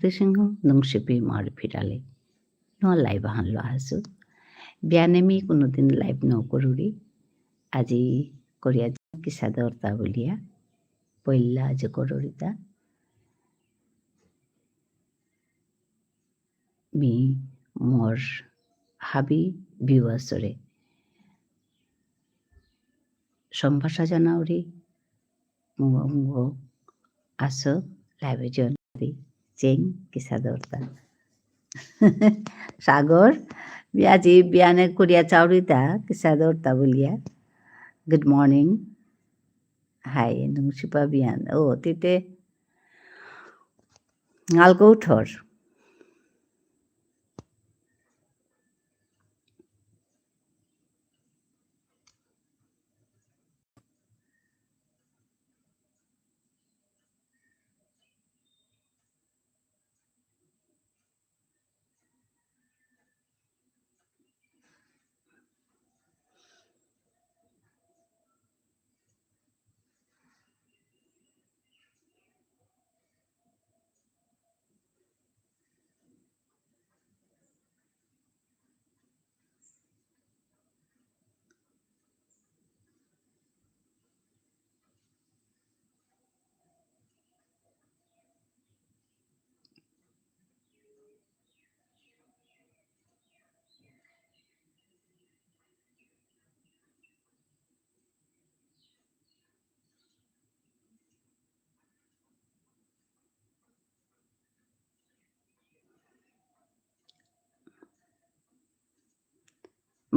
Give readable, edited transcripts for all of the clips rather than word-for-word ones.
Shaktisingh nungsipi mar phirale. No live hanlo hasu. Bianemi kunudin live no koruri. Aji Korea kisadorta bolia. Poilla aji kororita. Mi mor habi viewasore. Sombhasa janauri. Mungo aso live jonari. Cheng kisadorta. Sagor biaji biane Korea chaurita kisadorta bolia. Good morning. Hi, nungsipa bian. Oh, tite ngalgo thor.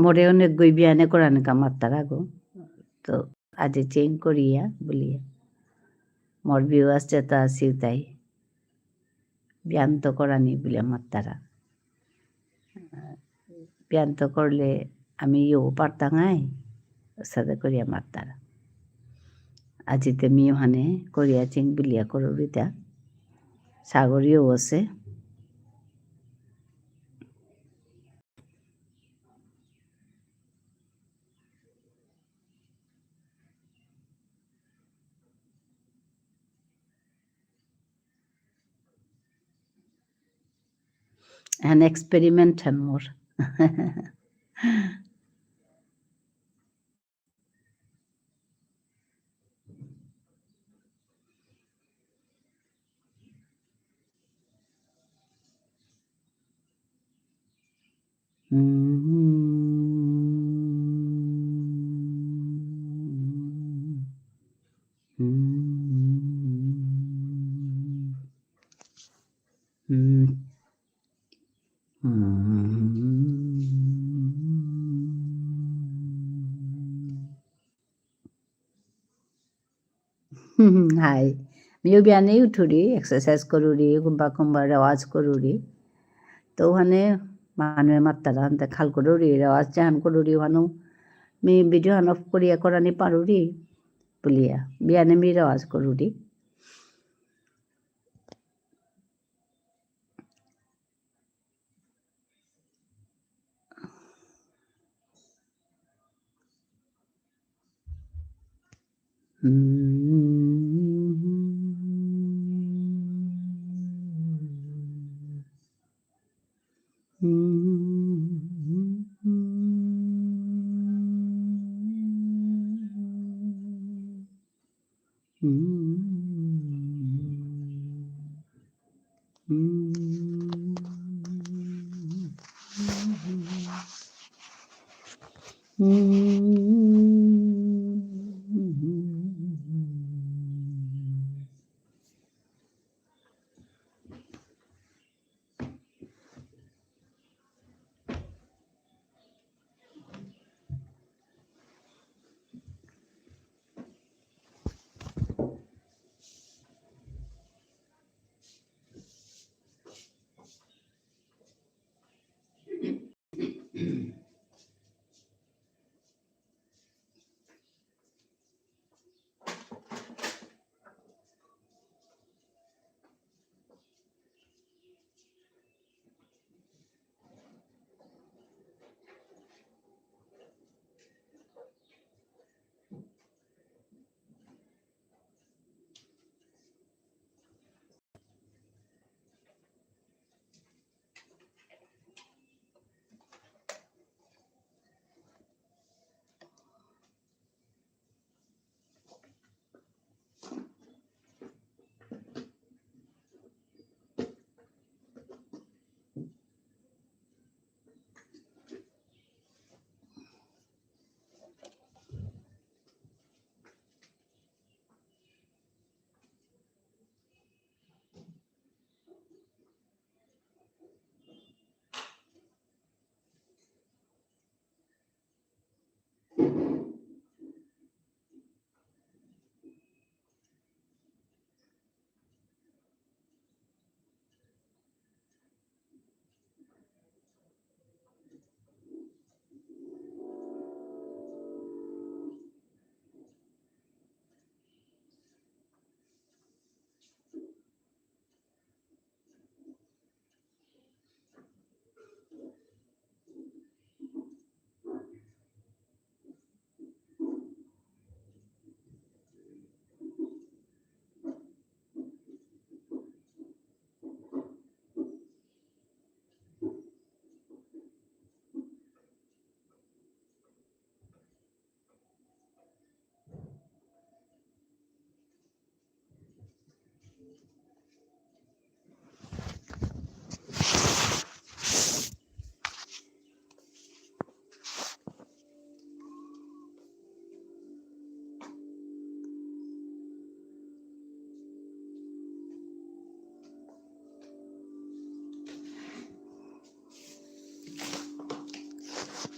More অনেক গই বিয়ানে করানে কামার তারাগো তো আজি change করিয়া বলিয়া মোর viewers যেটা আসিও তাই বিয়ান তো করানি বলে আমার তারা বিয়ান তো করলে আমি ইও পারতাঙাই সাথে করিয়া আমার তারা আজিতে মিও হানে করিয়া চেং বিলিয়া করবিতা সাগরীয় আছে an experiment and more. Hi. Miyo biane uthuri exercise koruri kumba kumba rawaj koruri to hane manu mattara ante khal koruri rawaj jahan koruri hanu mi video han off koriya korani paruri buliya biane mi rawaj koruri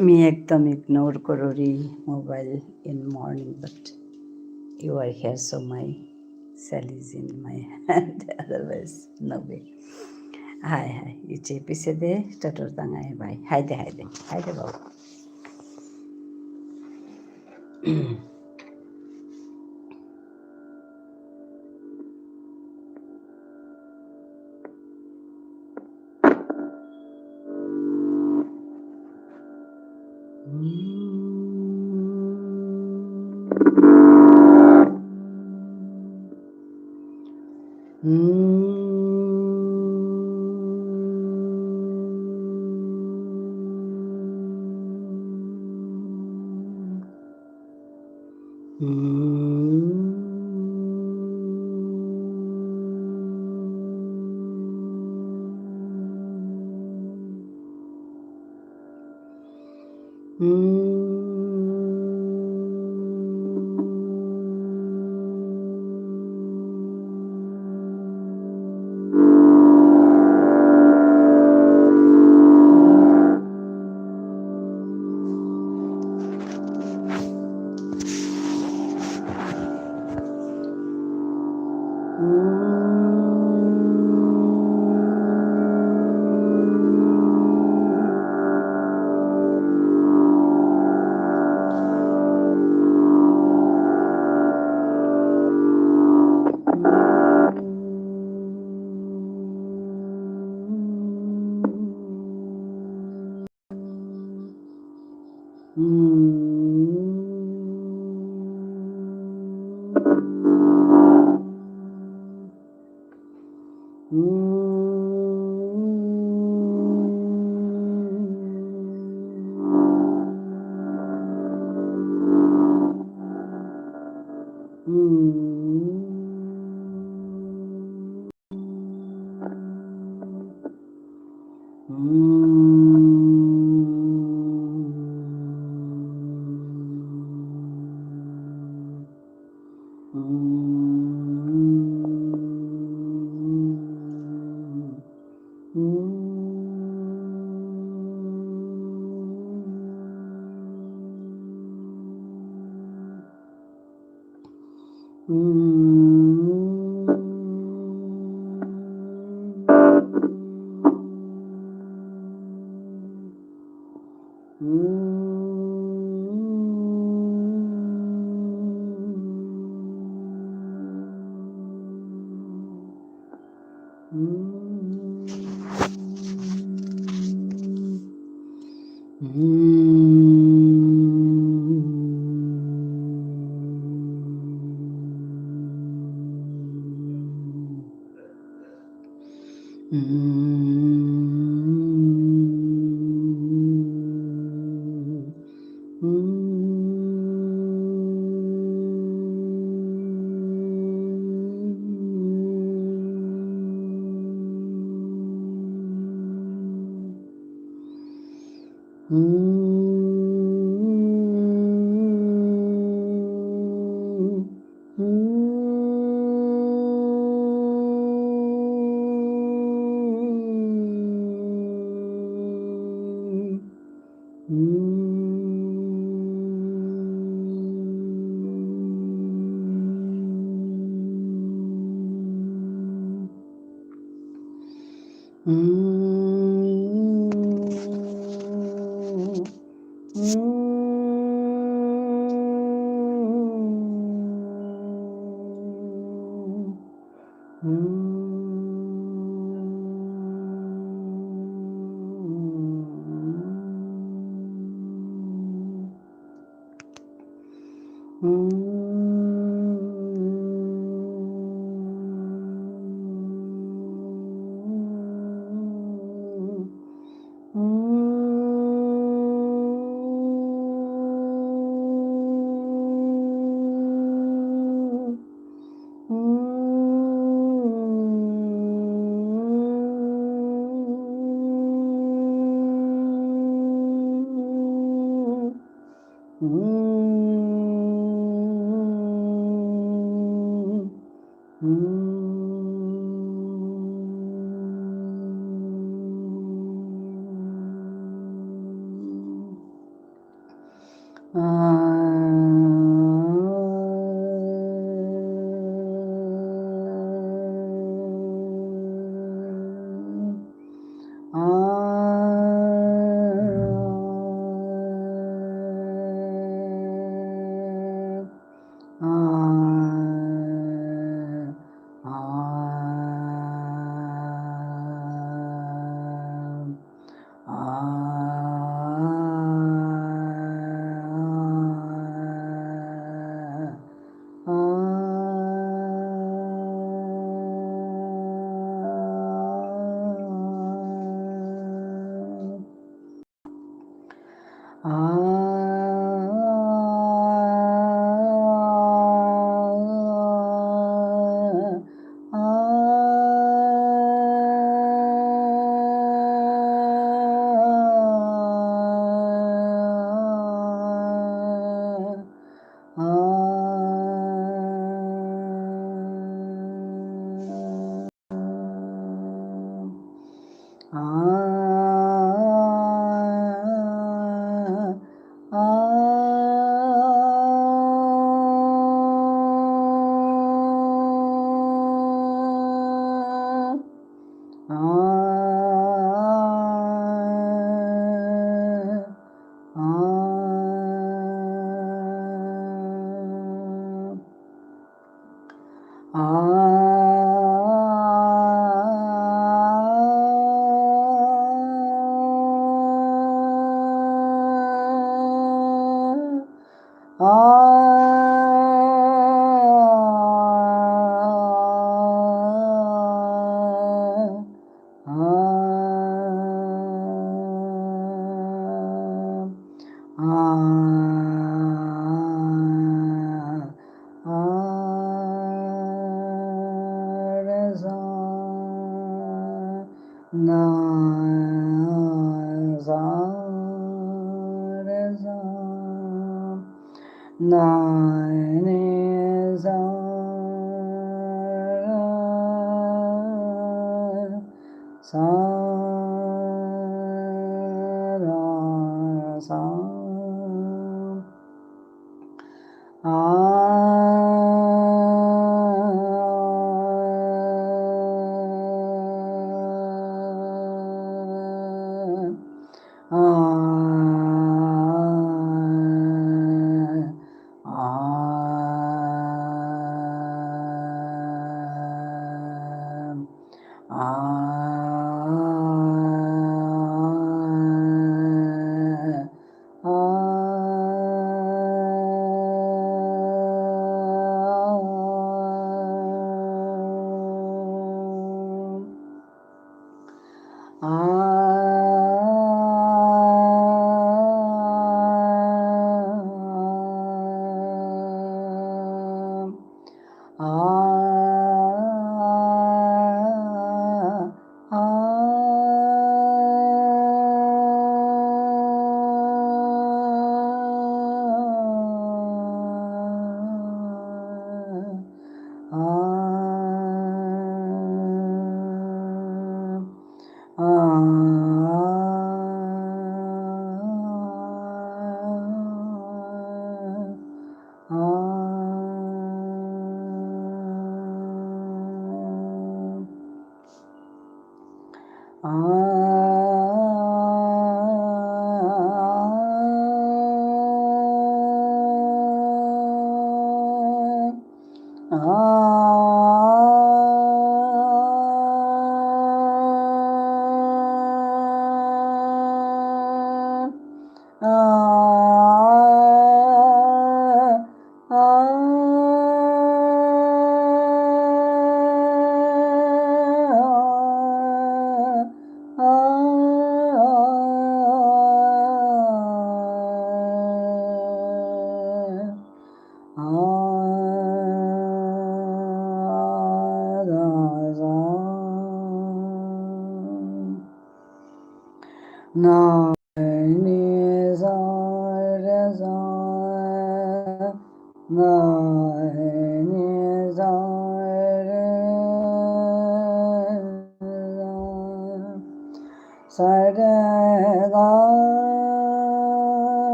मी एकदम ignore Karori mobile in morning, but you are here, so my cell is in my hand. Otherwise, no way. Hi, hi. Iche pise de tator tangai bhai. Haide, haide, haide babu.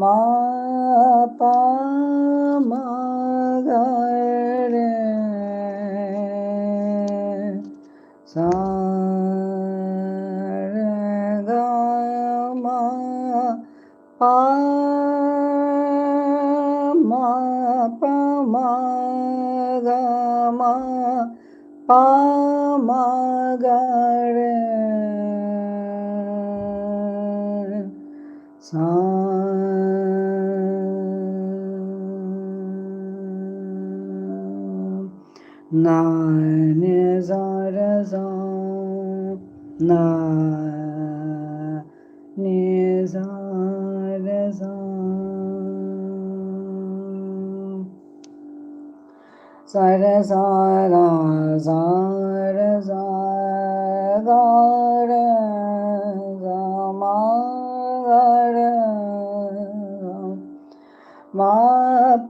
ma pa ma ga re sa re ga ma pa ma pa ma ga ma pa ma ga re sa na ni za re za na ni za re za sa re sa ra sa re sa ga re ga ma ga re ma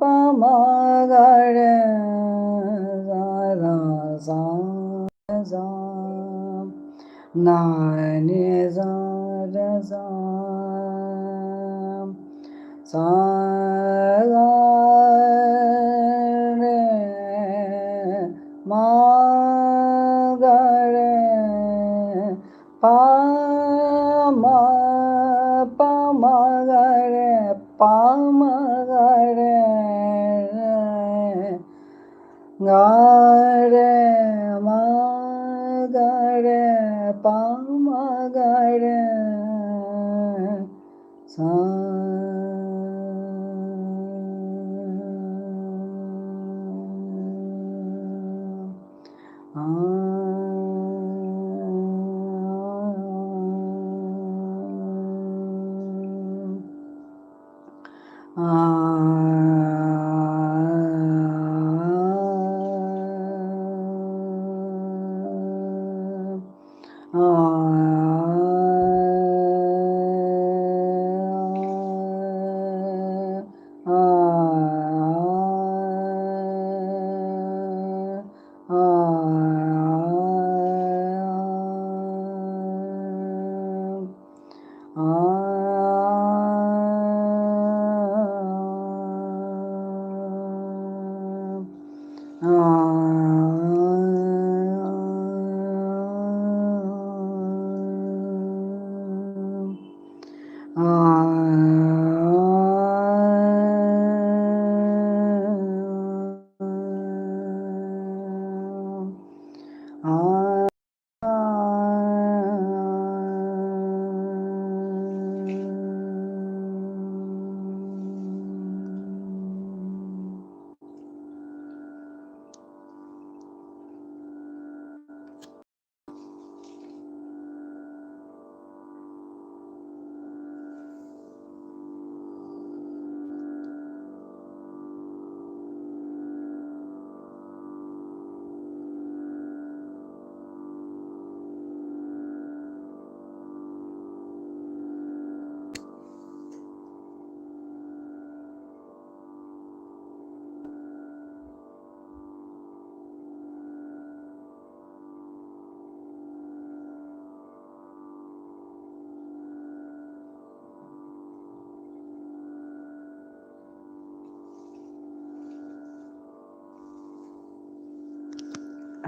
pa ma ga re sa ra sa sa na ni sa re sa sa ga re ma ga re pa ma ga re pa ma ga re ga re ma ga re pa ma ga re sa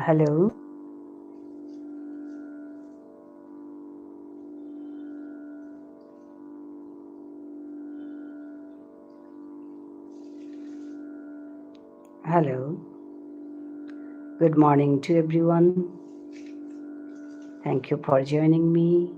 hello. Hello. Good morning to everyone. Thank you for joining me.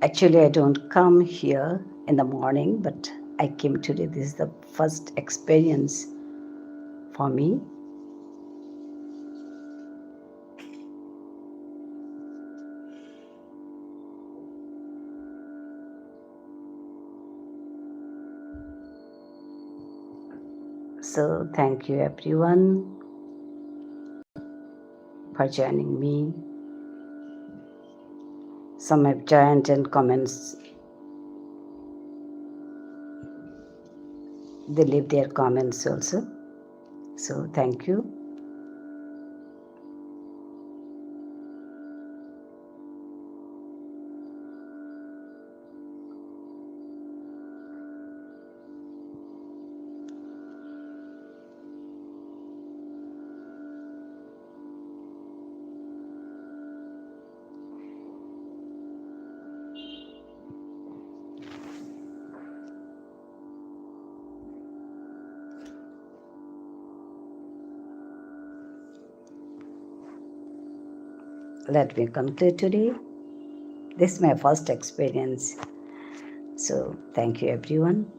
Actually, I don't come here in the morning, but I came today. This is the first experience for me. So thank you everyone for joining me. Some have joined in comments. They leave their comments also. So thank you. Let me conclude today. This is my first experience. So thank you everyone.